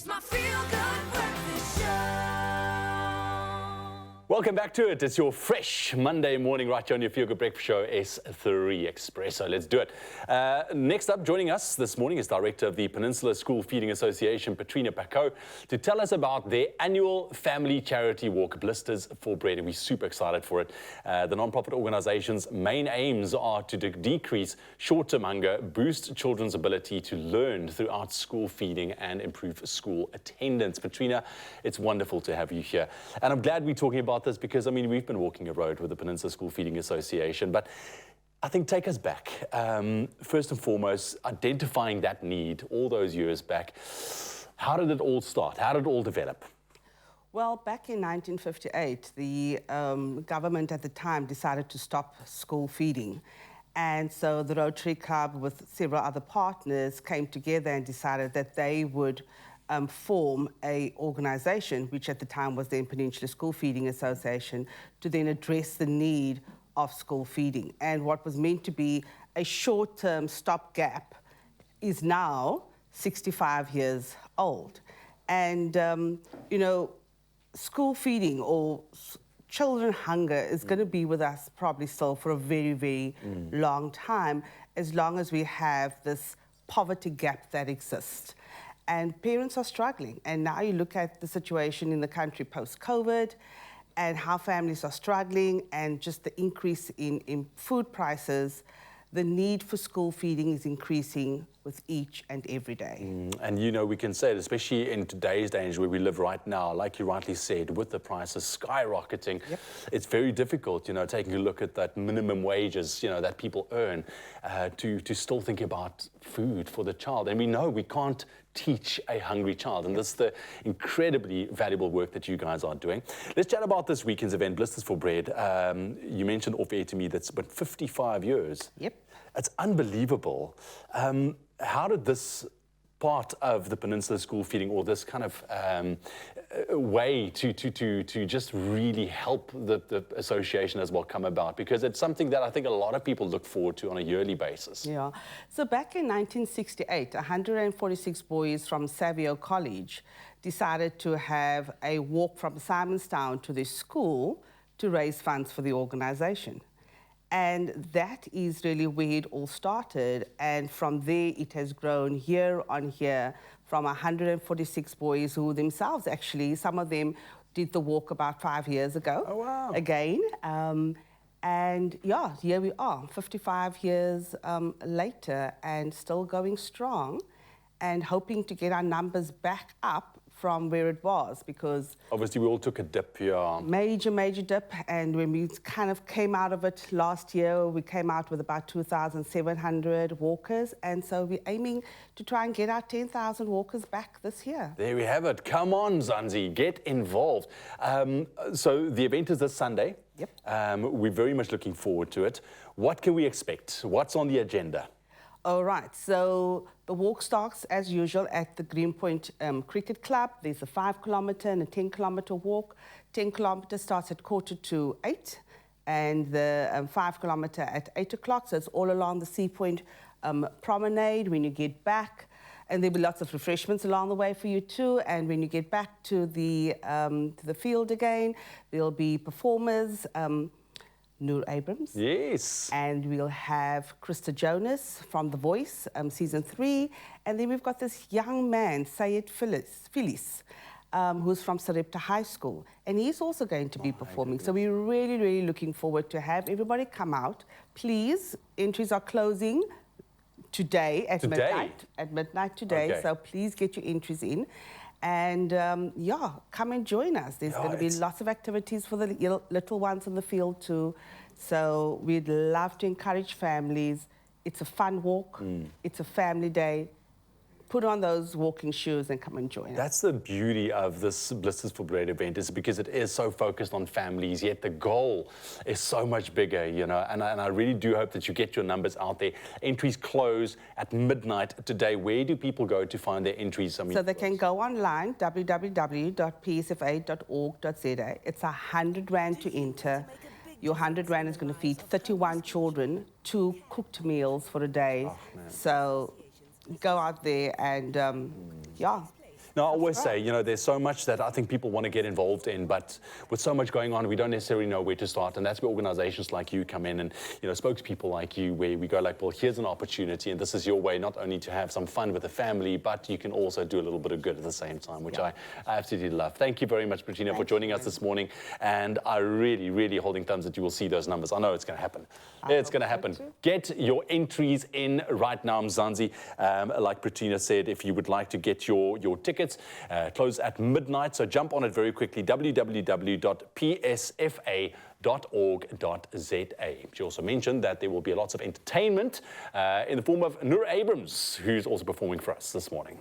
It's my feel-good breakfast show. Welcome back to it. It's your fresh Monday morning right here on your Feel Good Breakfast Show, S3 Expresso. Let's do it. Next up, joining us this morning is Director of the Peninsula School Feeding Association, Patrina Paco, to tell us about their annual family charity walk, Blisters for Bread. And we're super excited for it. The non-profit organization's main aims are to decrease short-term hunger, boost children's ability to learn throughout school feeding, and improve school attendance. Patrina, it's wonderful to have you here. And I'm glad we're talking about this because, I mean, we've been walking a road with the Peninsula School Feeding Association, but I think take us back. First and foremost, identifying that need all those years back. How did it all start? How did it all develop? Well, back in 1958, the government at the time decided to stop school feeding. And so the Rotary Club with several other partners came together and decided that they would form an organization, which at the time was the Peninsula School Feeding Association, to then address the need of school feeding. And what was meant to be a short-term stopgap is now 65 years old. And, you know, school feeding or children hunger is going to be with us probably still for a very, very long time, as long as we have this poverty gap that exists. And parents are struggling. And now you look at the situation in the country post-COVID and how families are struggling, and just the increase in food prices. The need for school feeding is increasing with each and every day. And you know, we can say it, especially in today's day where we live right now, like you rightly said, with the prices skyrocketing, it's very difficult, you know, taking a look at that minimum wages, you know, that people earn, to still think about food for the child. And we know we can't teach a hungry child, and this is the incredibly valuable work that you guys are doing. Let's chat about this weekend's event, Blisters for Bread. You mentioned off air to me that's been 55 years. Yep. It's unbelievable. How did this part of the Peninsula School Feeding, or this kind of way to just really help the association as well come about? Because it's something that I think a lot of people look forward to on a yearly basis. Yeah. So back in 1968, 146 boys from Savio College decided to have a walk from Simonstown to their school to raise funds for the organization. And that is really where it all started. And from there, it has grown year on year from 146 boys who themselves, actually, some of them did the walk about 5 years ago. Oh, wow. Again. And yeah, here we are, 55 years later, and still going strong, and hoping to get our numbers back up from where it was, because obviously we all took a dip here. Major dip, and when we kind of came out of it last year, we came out with about 2,700 walkers, and so we're aiming to try and get our 10,000 walkers back this year. There we have it. Come on, Zanzi, get involved. So the event is this Sunday. Yep. We're very much looking forward to it. What can we expect? What's on the agenda? All right, so the walk starts as usual at the Greenpoint Cricket Club. There's a 5 kilometre and a 10 kilometre walk. 10 kilometres starts at 7:45, and the 5 kilometre at 8 o'clock. So it's all along the Sea Point promenade when you get back. And there'll be lots of refreshments along the way for you too. And when you get back to the field again, there'll be performers. Noor Abrams. Yes. And we'll have Krista Jonas from The Voice, season 3. And then we've got this young man, Sayed Phyllis, who's from Sarepta High School. And he's also going to be performing. So we're really, really looking forward to have everybody come out. Please, entries are closing today at midnight. At midnight today. Okay. So please get your entries in. And yeah, come and join us. There's going to be lots of activities for the little ones in the field too. So we'd love to encourage families. It's a fun walk. It's a family day. Put on those walking shoes and come and join us. That's the beauty of this Blisters for Bread event, is because it is so focused on families, yet the goal is so much bigger, you know, and I really do hope that you get your numbers out there. Entries close at midnight today. Where do people go to find their entries? I mean, so they can go online, www.psfa.org.za. It's 100 Rand to enter. Your 100 Rand is going to feed 31 children 2 cooked meals for a day. Oh, so go out there and, yeah. No, I always say, you know, there's so much that I think people want to get involved in, but with so much going on, we don't necessarily know where to start. And that's where organizations like you come in and, you know, spokespeople like you, where we go like, well, here's an opportunity and this is your way not only to have some fun with the family, but you can also do a little bit of good at the same time, which I absolutely love. Thank you very much, Bettina, for joining us this morning. And I really, really holding thumbs that you will see those numbers. I know it's going to happen. It's going to happen. Get your entries in right now, Mzansi. Like Bettina said, if you would like to get your tickets, close at midnight. So jump on it very quickly, www.psfa.org.za. She also mentioned that there will be lots of entertainment in the form of Noor Abrams, who's also performing for us this morning.